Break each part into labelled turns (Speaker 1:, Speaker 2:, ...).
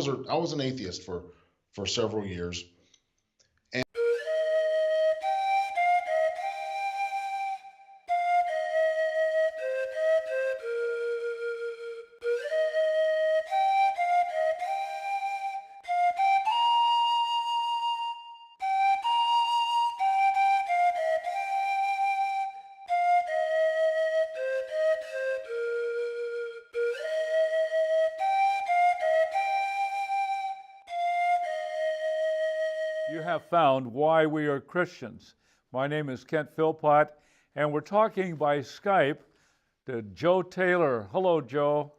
Speaker 1: I was an atheist for several years. And
Speaker 2: You have found why we are Christians. My name is Kent Philpott, and we're talking by Skype to Joe Taylor. Hello, Joe.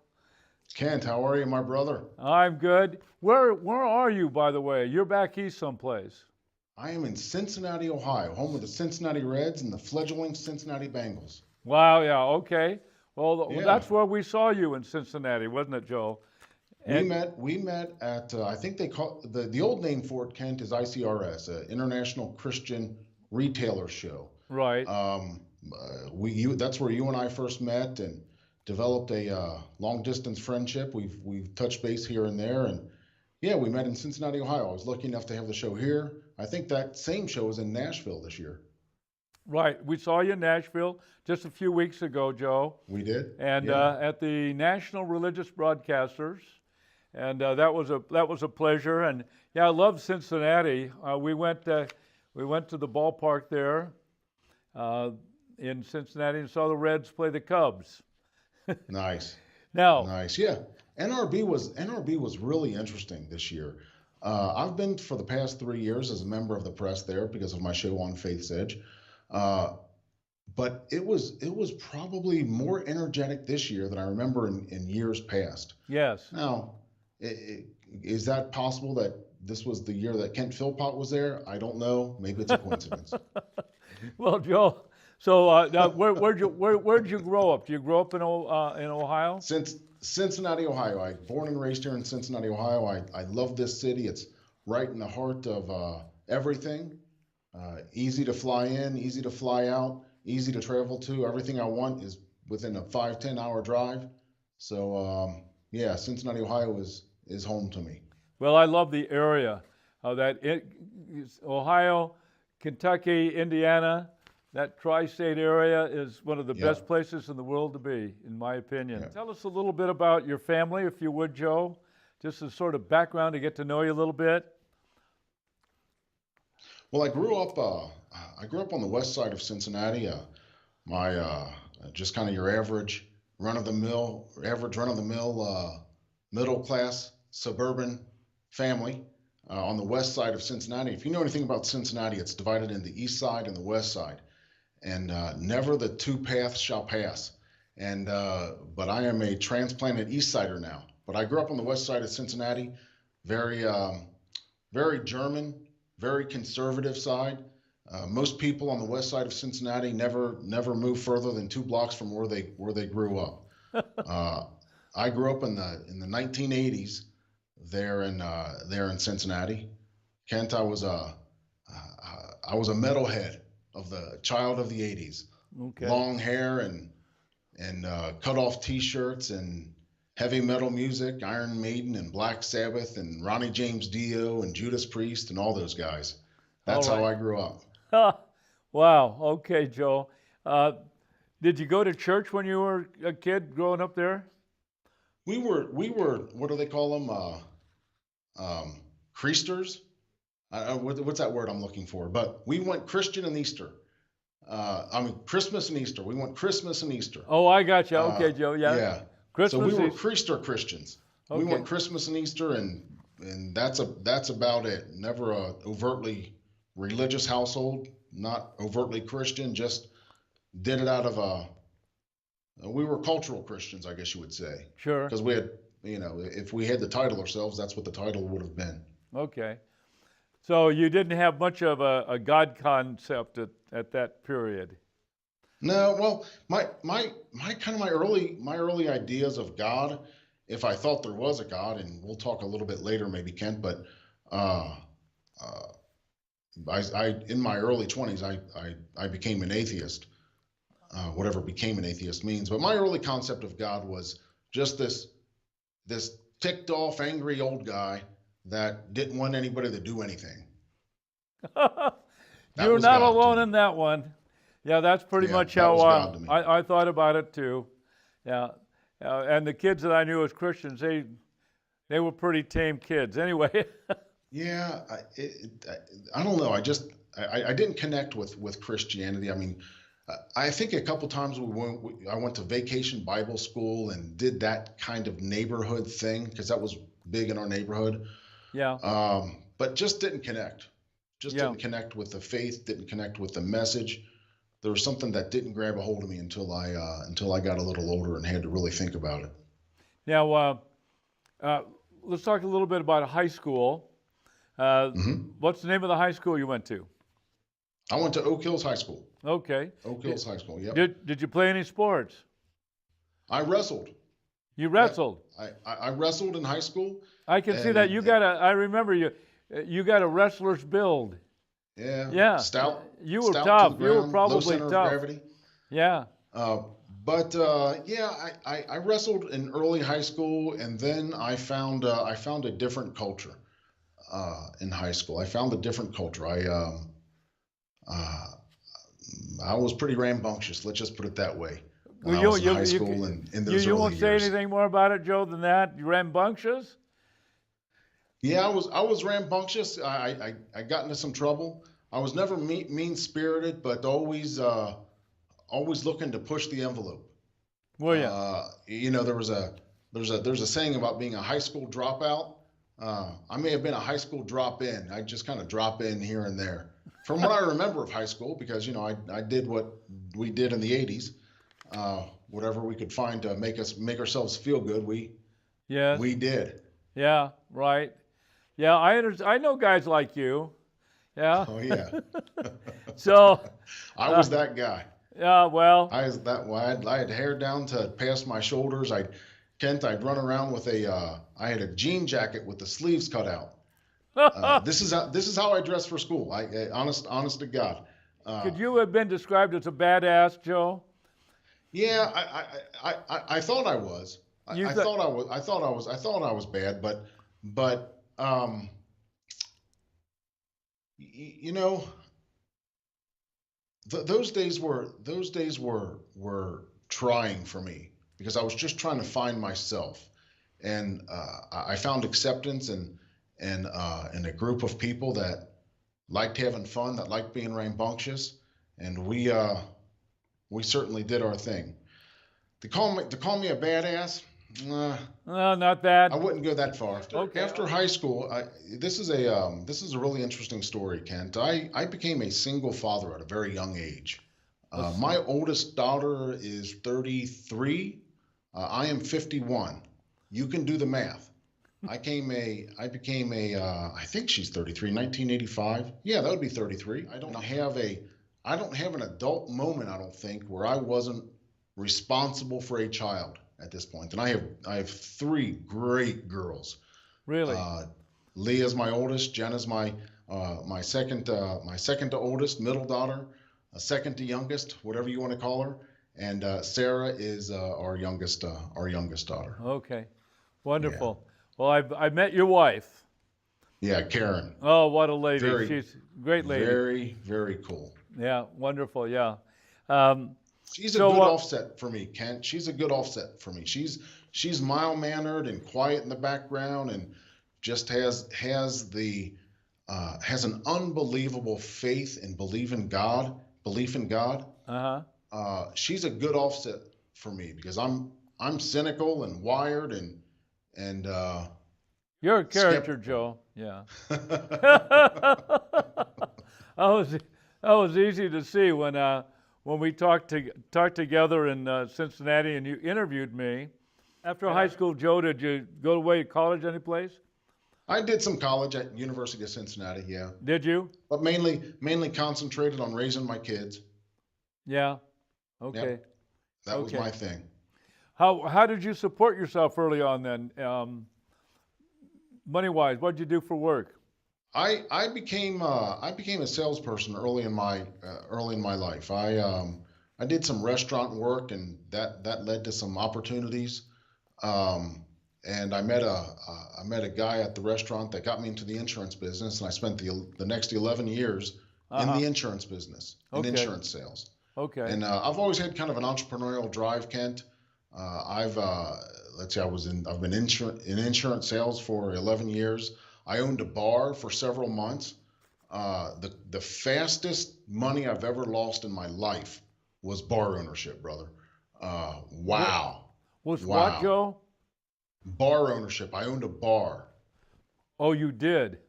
Speaker 1: Kent, how are you, my brother?
Speaker 2: I'm good. Where are you, by the way? You're back east someplace.
Speaker 1: I am in Cincinnati, Ohio, home of the Cincinnati Reds and the fledgling Cincinnati Bengals.
Speaker 2: Wow, yeah, okay. Well,
Speaker 1: Yeah.
Speaker 2: that's where we saw you in Cincinnati, wasn't it, Joe?
Speaker 1: We met at I think they call the old name for it, Kent, is ICRS, International Christian Retailer Show.
Speaker 2: Right.
Speaker 1: That's where you and I first met and developed a long distance friendship. We've touched base here and there, and yeah, we met in Cincinnati, Ohio. I was lucky enough to have the show here. I think that same show is in Nashville this year.
Speaker 2: Right. We saw you in Nashville just a few weeks ago, Joe.
Speaker 1: We did.
Speaker 2: And
Speaker 1: Yeah.
Speaker 2: at the National Religious Broadcasters, and that was a pleasure. And yeah, I love Cincinnati. We went to the ballpark there in Cincinnati and saw the Reds play the Cubs.
Speaker 1: Nice.
Speaker 2: Now,
Speaker 1: Nice. Yeah. NRB was really interesting this year. I've been for the past 3 years as a member of the press there because of my show on Faith's Edge. But it was probably more energetic this year than I remember in years past.
Speaker 2: yes.
Speaker 1: Now, is that possible that this was the year that Kent Philpott was there? I don't know. Maybe it's a coincidence.
Speaker 2: Well, Joe. So now, where'd you grow up? Do you grow up in Ohio?
Speaker 1: Since Cincinnati, Ohio. I born and raised here in Cincinnati, Ohio. I love this city. It's right in the heart of everything. Easy to fly in, easy to fly out, easy to travel to. Everything I want is within a 5-10 hour drive. So yeah, Cincinnati, Ohio is home to me.
Speaker 2: Well, I love the area. Ohio, Kentucky, Indiana, that tri-state area is one of the
Speaker 1: Yeah.
Speaker 2: best places in the world to be, in my opinion.
Speaker 1: Yeah.
Speaker 2: Tell us a little bit about your family, if you would, Joe. Just as sort of background to get to know you a little bit.
Speaker 1: Well, I grew up on the west side of Cincinnati. My just kind of your average run of the mill middle class suburban family on the west side of Cincinnati. If you know anything about Cincinnati, it's divided into the east side and the west side, and never the two paths shall pass. And but I am a transplanted east sider now. But I grew up on the west side of Cincinnati, very very German, very conservative side. Most people on the west side of Cincinnati never move further than 2 blocks from where they grew up. I grew up in the 1980s there in Cincinnati. Kent, I was a metalhead of the child of the 80s.
Speaker 2: Okay.
Speaker 1: Long hair and cut off T-shirts and heavy metal music, Iron Maiden and Black Sabbath and Ronnie James Dio and Judas Priest and all those guys. That's
Speaker 2: All right.
Speaker 1: how I grew up.
Speaker 2: Wow. Okay, Joe. Did you go to church when you were a kid growing up there?
Speaker 1: We were what do they call them? Creasters? What's that word I'm looking for? But we went Christian and Easter. Christmas and Easter. We went Christmas and Easter.
Speaker 2: Oh, I got you. Okay, Joe. Yeah.
Speaker 1: Yeah.
Speaker 2: Christmas
Speaker 1: So we were
Speaker 2: Eve.
Speaker 1: Creaster Christians. We
Speaker 2: Okay.
Speaker 1: went Christmas and Easter, and that's about it. Never a overtly religious household, not overtly Christian. Just did it out of we were cultural Christians, I guess you would say,
Speaker 2: Sure.
Speaker 1: because we had, if we had the title ourselves, that's what the title would have been.
Speaker 2: Okay. So you didn't have much of a God concept at that period.
Speaker 1: No, well, my early ideas of God, if I thought there was a God, and we'll talk a little bit later, maybe Kent, but I in my early 20s, I became an atheist, whatever became an atheist means. But my early concept of God was just this ticked off, angry old guy that didn't want anybody to do anything. That
Speaker 2: You're
Speaker 1: was
Speaker 2: not
Speaker 1: God to
Speaker 2: alone
Speaker 1: me.
Speaker 2: in that one. Yeah, that's pretty
Speaker 1: Yeah,
Speaker 2: much
Speaker 1: that
Speaker 2: how
Speaker 1: was God to me.
Speaker 2: I thought about it too. Yeah, and the kids that I knew as Christians, they were pretty tame kids. Anyway,
Speaker 1: Yeah, I don't know. I didn't connect with Christianity. I mean, I think a couple times I went to vacation Bible school and did that kind of neighborhood thing because that was big in our neighborhood.
Speaker 2: yeah,
Speaker 1: But just didn't connect. Just
Speaker 2: yeah.
Speaker 1: didn't connect with the faith. Didn't connect with the message. There was something that didn't grab a hold of me until I got a little older and had to really think about it.
Speaker 2: Now, uh, let's talk a little bit about high school.
Speaker 1: Hmm.
Speaker 2: What's the name of the high school you went to?
Speaker 1: I went to Oak Hills High School.
Speaker 2: Okay.
Speaker 1: Oak
Speaker 2: Did,
Speaker 1: Hills High School. Yep.
Speaker 2: did you play any sports?
Speaker 1: I wrestled.
Speaker 2: You
Speaker 1: Yep.
Speaker 2: wrestled.
Speaker 1: I wrestled in high school,
Speaker 2: I can see that
Speaker 1: and
Speaker 2: you got a. I remember you. You got a wrestler's build.
Speaker 1: yeah,
Speaker 2: Yeah, you were
Speaker 1: stout to the
Speaker 2: tough. You were
Speaker 1: ground, low
Speaker 2: probably
Speaker 1: center of
Speaker 2: tough.
Speaker 1: gravity.
Speaker 2: Yeah.
Speaker 1: Uh, but yeah, I wrestled in early high school, and then I found a different culture in high school. I found a different culture. Uh, I was pretty rambunctious. Let's just put it that way. When
Speaker 2: Well,
Speaker 1: I was in high school and in those
Speaker 2: you
Speaker 1: early
Speaker 2: won't say
Speaker 1: years.
Speaker 2: anything more about it, Joe, than that. You rambunctious.
Speaker 1: Yeah, I was rambunctious. I got into some trouble. I was never mean spirited, but always looking to push the envelope.
Speaker 2: Were you?
Speaker 1: You know, there's a saying about being a high school dropout. I may have been a high school drop in. I just kind of drop in here and there. From what I remember of high school, because you know I did what we did in the '80s. Whatever we could find to make ourselves feel good,
Speaker 2: Yes.
Speaker 1: we did.
Speaker 2: Yeah. Right. Yeah. I know guys like you. Yeah.
Speaker 1: Oh yeah,
Speaker 2: So.
Speaker 1: I was that guy.
Speaker 2: Yeah. Well.
Speaker 1: I was that wide. I had hair down to past my shoulders. I'd run around with I had a jean jacket with the sleeves cut out. This is how I dressed for school. Honest to God.
Speaker 2: Could you have been described as a badass, Joe?
Speaker 1: Yeah, I thought I was.
Speaker 2: You
Speaker 1: I
Speaker 2: th-
Speaker 1: thought I was. I thought I was bad, but you know, those days were trying for me because I was just trying to find myself, and I found acceptance in a group of people that liked having fun, that liked being rambunctious, and we certainly did our thing. To call me a badass,
Speaker 2: No, not that.
Speaker 1: I wouldn't go that far.
Speaker 2: Okay.
Speaker 1: After high school, this is a really interesting story, Kent. I became a single father at a very young age. My oldest daughter is 33. I am 51. You can do the math. I became a I think she's 33, 1985. Yeah, that would be 33. I don't have an adult moment, I don't think, where I wasn't responsible for a child at this point. And I have three great girls.
Speaker 2: Really?
Speaker 1: Leah's my oldest, Jenna's my second to oldest, middle daughter, second to youngest, whatever you want to call her, and Sarah is our youngest daughter.
Speaker 2: Okay.
Speaker 1: Yeah.
Speaker 2: Wonderful. Well, I met your wife.
Speaker 1: Yeah, Karen.
Speaker 2: Oh, what a lady.
Speaker 1: Very,
Speaker 2: She's a great lady.
Speaker 1: very, very cool.
Speaker 2: Yeah, wonderful. Yeah. Um,
Speaker 1: She's a
Speaker 2: So,
Speaker 1: good offset for me, Kent. She's a good offset for me. She's mild mannered and quiet in the background, and just has an unbelievable faith and belief in God.
Speaker 2: uh-huh.
Speaker 1: She's a good offset for me because I'm cynical and wired and
Speaker 2: You're a character,
Speaker 1: skeptical.
Speaker 2: Joe. Yeah. that was that was easy to see when we talked together in Cincinnati and you interviewed me. After high school, Joe, did you go away to college any place?
Speaker 1: I did some college at University of Cincinnati, yeah,
Speaker 2: Did you?
Speaker 1: but mainly concentrated on raising my kids.
Speaker 2: Yeah. Okay.
Speaker 1: That was
Speaker 2: Okay.
Speaker 1: my thing.
Speaker 2: How did you support yourself early on then? Money wise, what did you do for work?
Speaker 1: I became a salesperson early in my life. I did some restaurant work and that led to some opportunities. Um, and I met a guy at the restaurant that got me into the insurance business, and I spent the next 11 years in
Speaker 2: Uh-huh.
Speaker 1: the insurance business, in
Speaker 2: Okay.
Speaker 1: insurance sales.
Speaker 2: Okay.
Speaker 1: And I've always had kind of an entrepreneurial drive, Kent. I've let's see, I've been in insurance sales for 11 years. I owned a bar for several months. The fastest money I've ever lost in my life was bar ownership, brother.
Speaker 2: What
Speaker 1: Wow,
Speaker 2: was what,
Speaker 1: wow.
Speaker 2: Joe?
Speaker 1: Bar ownership. I owned a bar.
Speaker 2: Oh, you did.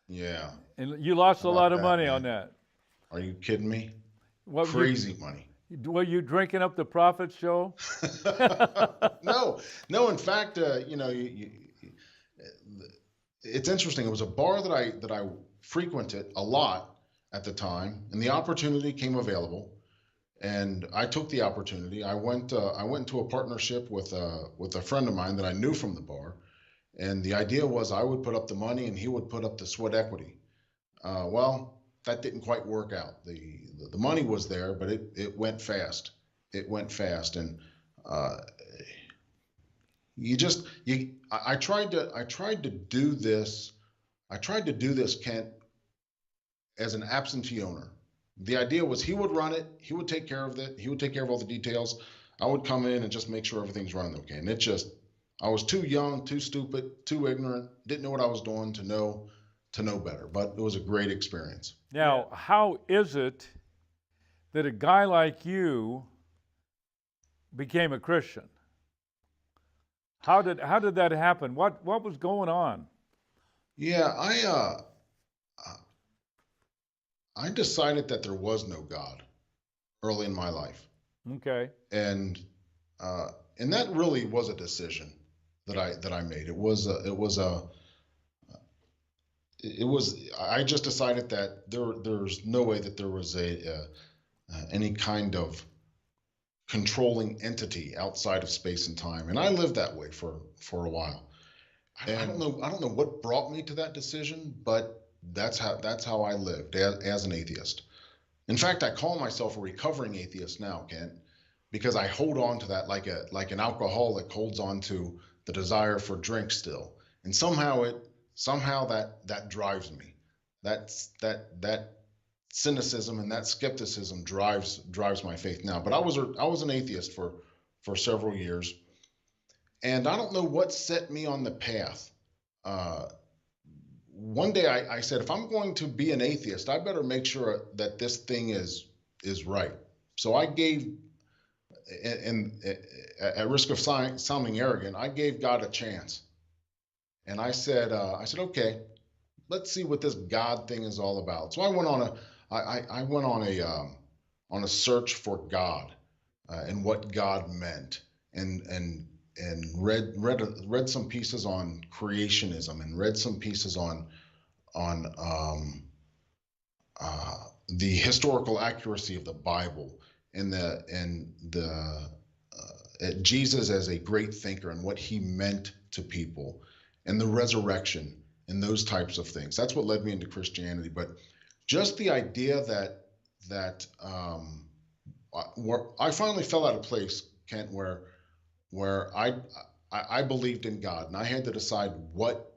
Speaker 1: Yeah.
Speaker 2: And you lost
Speaker 1: How
Speaker 2: a lot
Speaker 1: about
Speaker 2: of
Speaker 1: that,
Speaker 2: money on
Speaker 1: man?
Speaker 2: that.
Speaker 1: Are you kidding me?
Speaker 2: What you
Speaker 1: Crazy money.
Speaker 2: were you drinking up the profits, Joe?
Speaker 1: No, no. In fact, it's interesting. It was a bar that I frequented a lot at the time, and the opportunity came available, and I took the opportunity. I went into a partnership with a friend of mine that I knew from the bar, and the idea was I would put up the money and he would put up the sweat equity. Well, that didn't quite work out. The money was there, but it went fast. It went fast, and uh, you just you. I tried to do this. I tried to do this, Kent, as an absentee owner. The idea was he would run it. He would take care of it. He would take care of all the details. I would come in and just make sure everything's running okay. And it just, I was too young, too stupid, too ignorant, didn't know what I was doing to know better. But it was a great experience.
Speaker 2: Now, how is it that a guy like you became a Christian? How did that happen? What was going on?
Speaker 1: Yeah, I decided that there was no God early in my life,
Speaker 2: Okay.
Speaker 1: and uh, and that really was a decision that I made. It was I just decided that there's no way that there was any kind of controlling entity outside of space and time, and I lived that way for a while. I don't know what brought me to that decision, but that's how I lived as an atheist. In fact, I call myself a recovering atheist now, Kent, because I hold on to that like an alcoholic holds on to the desire for drink still, and somehow that drives me. That cynicism and that skepticism drives my faith now. But I was an atheist for several years, and I don't know what set me on the path. Uh, One day I said, if I'm going to be an atheist, I better make sure that this thing is right. So I gave, and at risk of sounding arrogant, I gave God a chance, and I said, okay, let's see what this God thing is all about. So I went on a search for God, and what God meant, and read some pieces on creationism, and read some pieces on the historical accuracy of the Bible, and the Jesus as a great thinker and what he meant to people, and the resurrection and those types of things. That's what led me into Christianity. But just the idea that I finally fell out of place, Kent, where I believed in God, and I had to decide what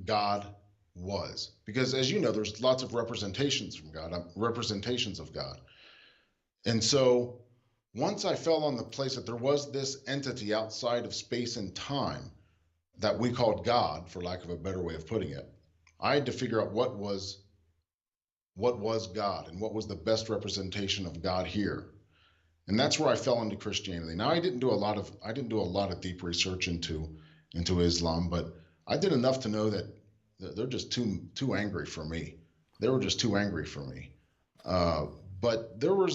Speaker 1: God was, because as you know, there's lots of representations of God, and so once I fell on the place that there was this entity outside of space and time that we called God, for lack of a better way of putting it, I had to figure out what was God and what was the best representation of God here. And that's where I fell into Christianity. Now I didn't do a lot of deep research into Islam, but I did enough to know that they're just too angry for me. They were just too angry for me. Uh, but there were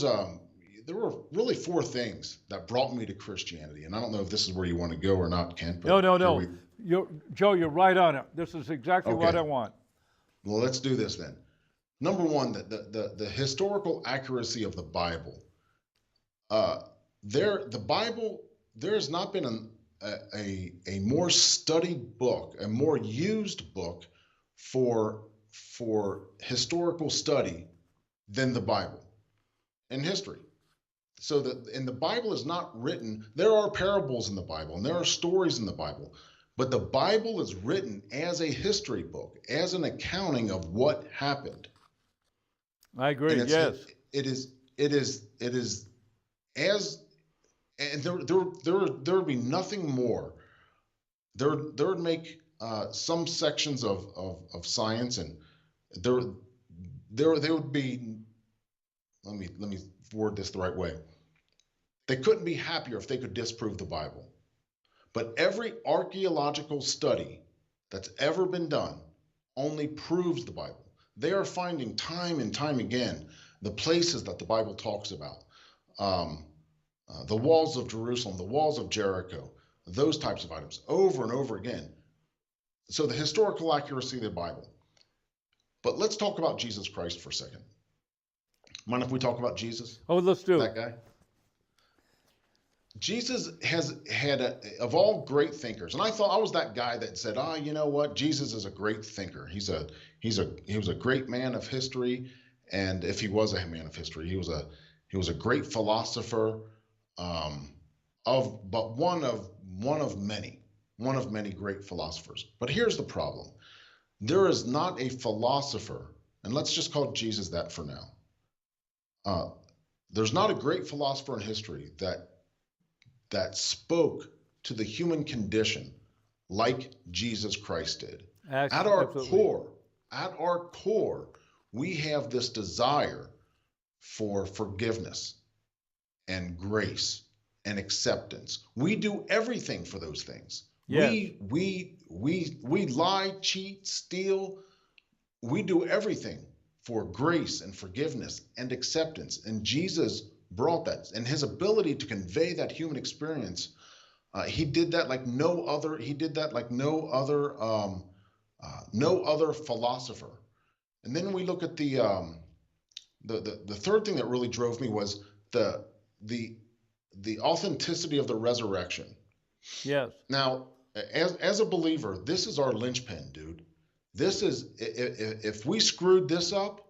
Speaker 1: really four things that brought me to Christianity, and I don't know if this is where you want to go or not, Kent. But
Speaker 2: No, no,
Speaker 1: here
Speaker 2: no.
Speaker 1: we
Speaker 2: Joe, you're right on it. This is exactly what
Speaker 1: okay.
Speaker 2: I want.
Speaker 1: Well, let's do this then. Number one, the historical accuracy of the Bible. Uh, the Bible, there has not been a more studied book, a more used book for historical study than the Bible in history. So that, and the Bible is not written, there are parables in the Bible and there are stories in the Bible, but the Bible is written as a history book, as an accounting of what happened.
Speaker 2: I
Speaker 1: And
Speaker 2: agree.
Speaker 1: it's
Speaker 2: Yes.
Speaker 1: it is as, and there would be nothing more. There would make some sections of science, and there there would be, let me word this the right way. They couldn't be happier if they could disprove the Bible. But every archaeological study that's ever been done only proves the Bible. They are finding time and time again the places that the Bible talks about. Um, the walls of Jerusalem, the walls of Jericho, those types of items over and over again. So the historical accuracy of the Bible. But let's talk about Jesus Christ for a second. Mind if we talk about Jesus?
Speaker 2: Oh, let's do.
Speaker 1: That guy? Jesus has had of all great thinkers, and I thought I was that guy that said, you know what, Jesus is a great thinker. He was a great man of history, and if he was a man of history, he was a great philosopher, but one of many great philosophers. But here's the problem: there is not a philosopher, and let's just call Jesus that for now. There's not a great philosopher in history that spoke to the human condition like Jesus Christ did. At our core, we have this desire for forgiveness and grace and acceptance. We do everything for those things.
Speaker 2: Yes.
Speaker 1: We lie, cheat, steal. We do everything for grace and forgiveness and acceptance. And Jesus brought that, and his ability to convey that human experience, he did that like no other. He did that like no other philosopher. And then we look at the third thing that really drove me was the authenticity of the resurrection.
Speaker 2: Yes.
Speaker 1: Now, as a believer, this is our linchpin, dude. This is, if we screwed this up,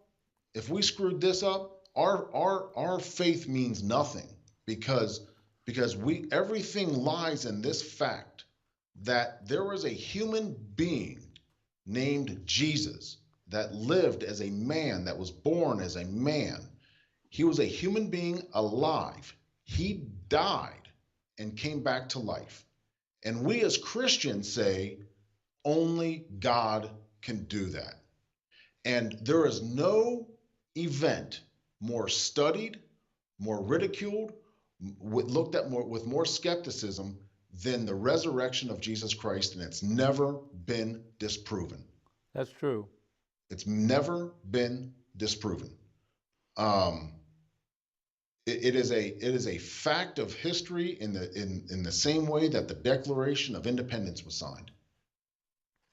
Speaker 1: our faith means nothing, because everything lies in this fact that there was a human being named Jesus that lived as a man, that was born as a man. He was a human being alive. He died and came back to life. And we as Christians say only God can do that. And there is no event more studied, more ridiculed, looked at with more skepticism than the resurrection of Jesus Christ, and it's never been disproven.
Speaker 2: That's true.
Speaker 1: It's never been disproven. It is a fact of history in the same way that the Declaration of Independence was signed.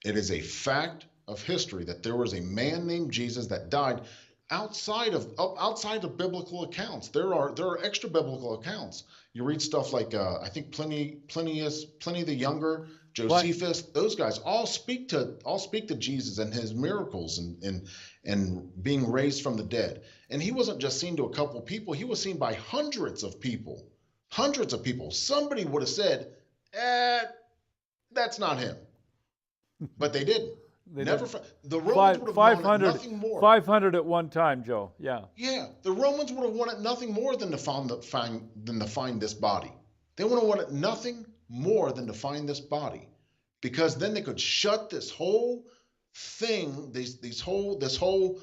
Speaker 1: It is a fact of history that there was a man named Jesus that died outside of biblical accounts. There are extra biblical accounts. You read stuff like I think Pliny the Younger, Josephus, those guys all speak to Jesus and his miracles and being raised from the dead. And he wasn't just seen to a couple of people; he was seen by hundreds of people. Hundreds of people. Somebody would have said, "That's not him," but they didn't. The Romans would have wanted nothing more.
Speaker 2: 500 at one time, Joe. Yeah.
Speaker 1: Yeah, the Romans would have wanted nothing more than to find this body. They would have wanted nothing more than to find this body, because then they could shut this whole thing, this whole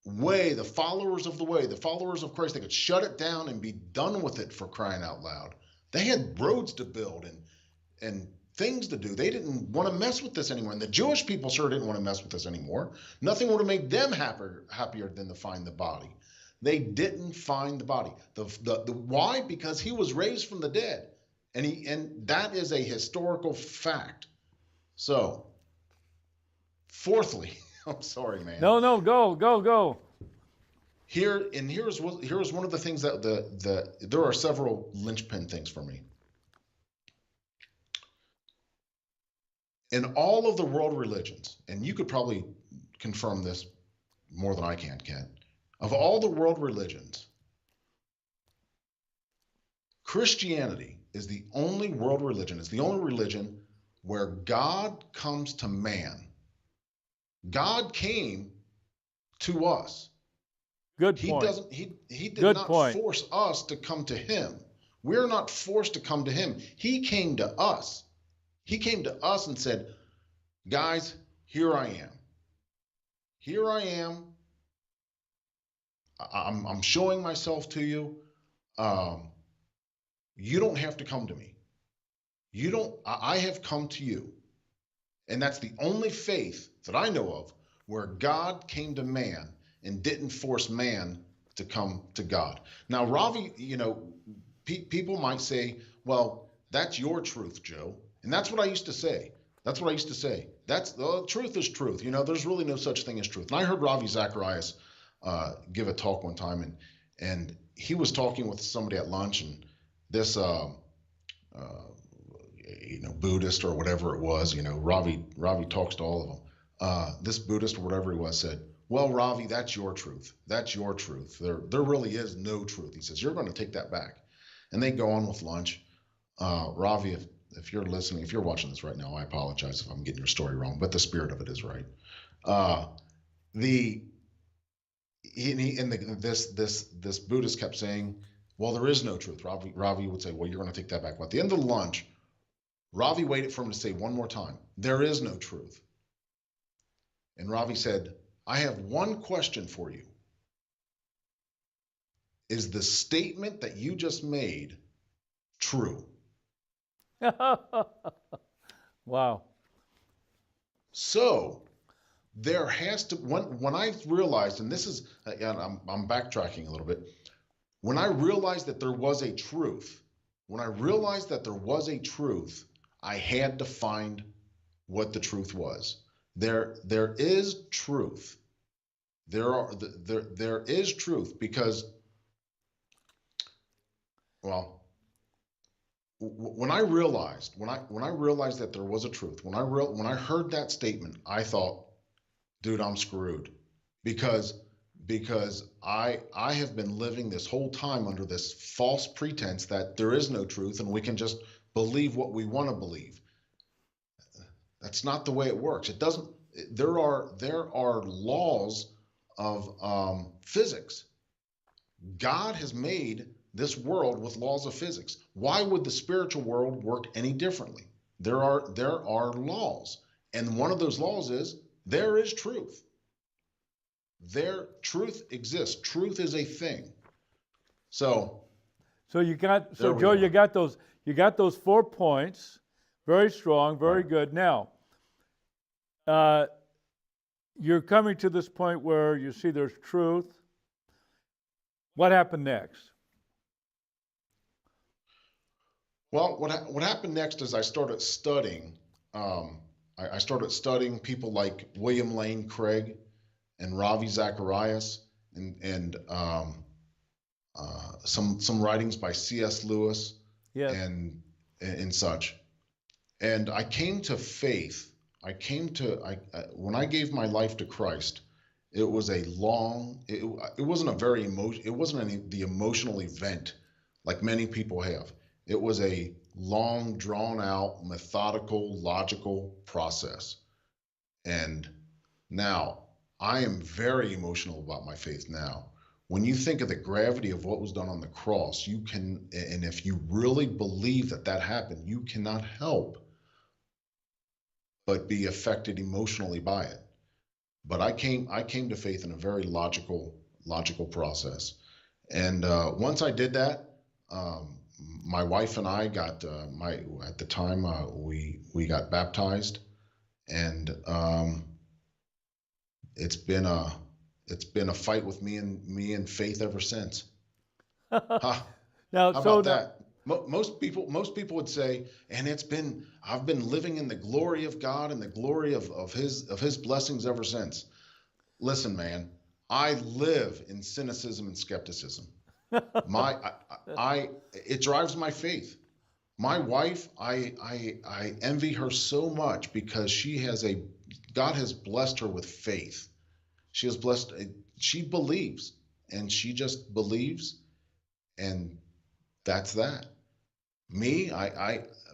Speaker 1: way, the followers of the way, the followers of Christ, they could shut it down and be done with it, for crying out loud. They had roads to build and things to do. They didn't want to mess with this anymore. And the Jewish people sure didn't want to mess with this anymore. Nothing would have made them happier than to find the body. They didn't find the body. Why? Because he was raised from the dead. And that is a historical fact. So, fourthly, I'm sorry, man.
Speaker 2: No, go.
Speaker 1: Here's one of the things that there are several linchpin things for me. In all of the world religions, and you could probably confirm this more than I can, Ken, of all the world religions, Christianity is the only world religion, is the only religion where God comes to man. God came to us.
Speaker 2: Good
Speaker 1: He
Speaker 2: point.
Speaker 1: doesn't he did
Speaker 2: Good
Speaker 1: not
Speaker 2: point.
Speaker 1: force us to come to him. We're not forced to come to him. He came to us. He came to us and said, "Guys, here I am. Here I am. I'm showing myself to you. Um, you don't have to come to me. You don't I have come to you." And that's the only faith that I know of where God came to man and didn't force man to come to God. Now, Ravi, people might say, well, that's your truth, Joe. And that's what I used to say. That's what I used to say. Truth is truth. There's really no such thing as truth. And I heard Ravi Zacharias give a talk one time, and he was talking with somebody at lunch, and this Buddhist or whatever it was, Ravi talks to all of them. This Buddhist or whatever he was said, "Well, Ravi, that's your truth. That's your truth. There really is no truth." He says, "You're going to take that back." And they go on with lunch. Ravi, if you're listening, if you're watching this right now, I apologize if I'm getting your story wrong, but the spirit of it is right. The this Buddhist kept saying, "Well, there is no truth." Ravi would say, "Well, you're going to take that back." Well, at the end of the lunch, Ravi waited for him to say one more time, "There is no truth." And Ravi said, "I have one question for you. Is the statement that you just made true?"
Speaker 2: Wow.
Speaker 1: So there has to, when I realized, and this is, and I'm backtracking a little bit, when I realized that there was a truth, I had to find what the truth was. There is truth. There is truth because, well, when I realized that there was a truth, when I heard that statement, I thought, dude, I'm screwed, because I have been living this whole time under this false pretense that there is no truth and we can just believe what we want to believe. That's not the way it works. It doesn't. There are laws of physics. God has made this world with laws of physics. Why would the spiritual world work any differently? There are laws, and one of those laws is there is truth. Truth exists. Truth is a thing. So
Speaker 2: Joe, you got those 4 points. Very strong, very good. Now, you're coming to this point where you see there's truth. What happened next?
Speaker 1: Well, what happened next is I started studying. I started studying people like William Lane Craig and Ravi Zacharias, and some writings by C.S. Lewis,
Speaker 2: Yes.
Speaker 1: and such. And I came to faith. When I gave my life to Christ, it was a long. It wasn't a very It wasn't the emotional event like many people have. It was a long, drawn out, methodical, logical process. And now I am very emotional about my faith now. When you think of the gravity of what was done on the cross, and if you really believe that happened, you cannot help but be affected emotionally by it. But I came to faith in a very logical process. And once I did that, my wife and I got at the time we got baptized, and it's been a fight with me and faith ever since. Huh.
Speaker 2: Now,
Speaker 1: How about that? Most people would say, and I've been living in the glory of God and the glory of his blessings ever since. Listen, man, I live in cynicism and skepticism. It drives my faith. My wife, I envy her so much because God has blessed her with faith. She believes, and she just believes, and that's that. Me,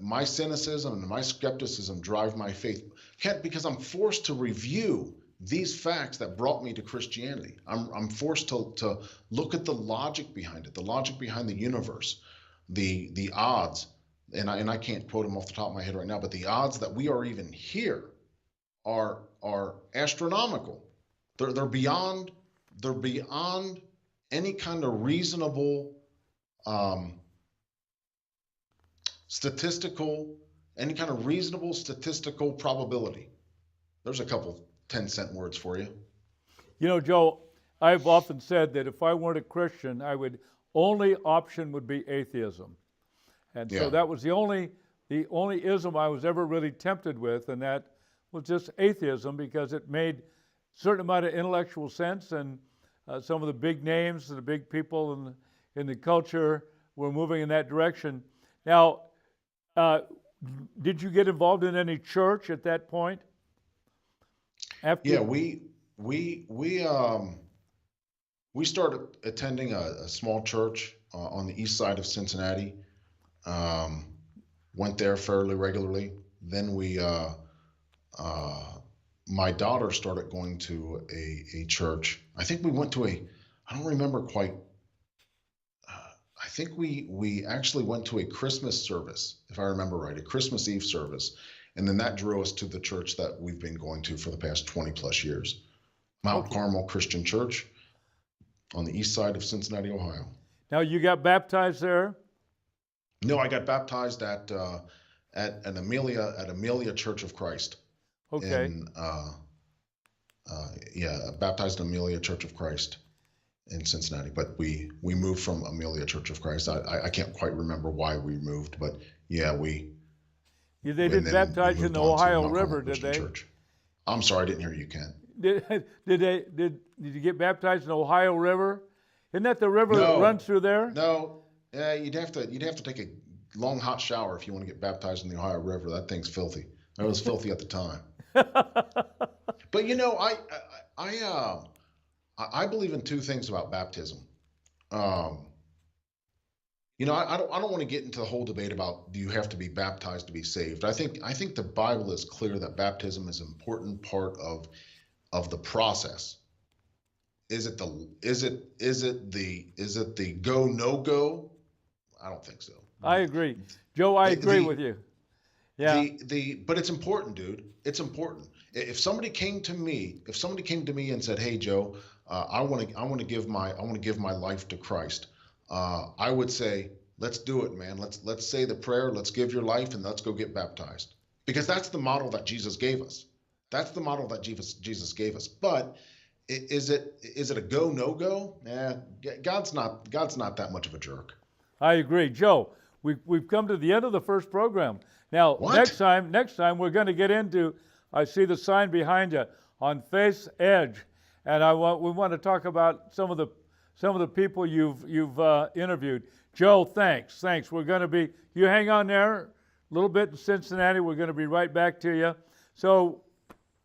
Speaker 1: my cynicism and my skepticism drive my faith. Can't, because I'm forced to review these facts that brought me to Christianity. I'm forced to look at the logic behind it, the logic behind the universe, the odds, and I can't quote them off the top of my head right now, but the odds that we are even here are astronomical. They're beyond any kind of reasonable um, statistical any kind of reasonable statistical probability. There's a couple 10-cent words for you.
Speaker 2: You know, Joe, I've often said that if I weren't a Christian, only option would be atheism. And so
Speaker 1: Yeah.
Speaker 2: that was the only ism I was ever really tempted with, and that was just atheism, because it made a certain amount of intellectual sense, and some of the big names, the big people in the culture were moving in that direction. Now, did you get involved in any church at that point? After
Speaker 1: Yeah, we started attending a small church on the east side of Cincinnati. Um, Went there fairly regularly. Then my daughter started going to a church. I think we went to I don't remember quite. I think we actually went to a Christmas service, if I remember right, a Christmas Eve service, and then that drew us to the church that we've been going to for the past 20 plus years, Mount
Speaker 2: Okay.
Speaker 1: Carmel Christian Church on the east side of Cincinnati, Ohio.
Speaker 2: Now you got baptized there?
Speaker 1: No, I got baptized at Amelia Church of Christ.
Speaker 2: Okay.
Speaker 1: In baptized in Amelia Church of Christ in Cincinnati. But we moved from Amelia Church of Christ. I can't quite remember why we moved, but yeah,
Speaker 2: They
Speaker 1: and
Speaker 2: didn't
Speaker 1: then
Speaker 2: baptize
Speaker 1: we
Speaker 2: you in
Speaker 1: moved
Speaker 2: the
Speaker 1: on to
Speaker 2: Ohio
Speaker 1: Mount Carmel
Speaker 2: River, did
Speaker 1: Christian
Speaker 2: they?
Speaker 1: Church. I'm sorry, I didn't hear you, Ken.
Speaker 2: Did you get baptized in the Ohio River? Isn't that the river that
Speaker 1: No,
Speaker 2: runs through there?
Speaker 1: no. Yeah, you'd have to take a long hot shower if you want to get baptized in the Ohio River. That thing's filthy. It was filthy at the time. But I believe in two things about baptism. Um, I don't want to get into the whole debate about do you have to be baptized to be saved. I think the Bible is clear that baptism is an important part of the process. Is it the go no go? I don't think so.
Speaker 2: I agree. Joe, I
Speaker 1: The
Speaker 2: agree
Speaker 1: the
Speaker 2: with you. Yeah.
Speaker 1: but it's important, dude. It's important. If somebody came to me and said, "Hey, Joe, I want to give my life to Christ," I would say, "Let's do it, man. Let's say the prayer. Let's give your life, and let's go get baptized." Because that's the model that Jesus gave us. That's the model that Jesus gave us. But is it a go no go? God's not that much of a jerk.
Speaker 2: I agree. Joe, we've come to the end of the first program. Now,
Speaker 1: What?
Speaker 2: next time we're going to get into, I see the sign behind you, on Faith's Edge, and we want to talk about some of the people you've interviewed. Joe, thanks. We're going to be, you hang on there a little bit in Cincinnati. We're going to be right back to you. So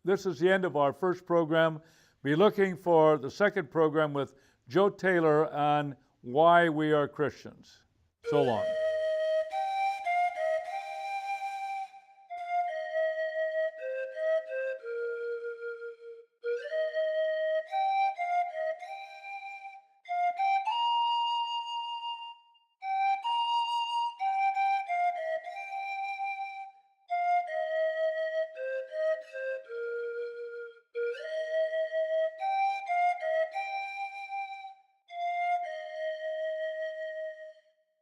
Speaker 2: this is the end of our first program. Be looking for the second program with Joe Taylor on why we are Christians. So long.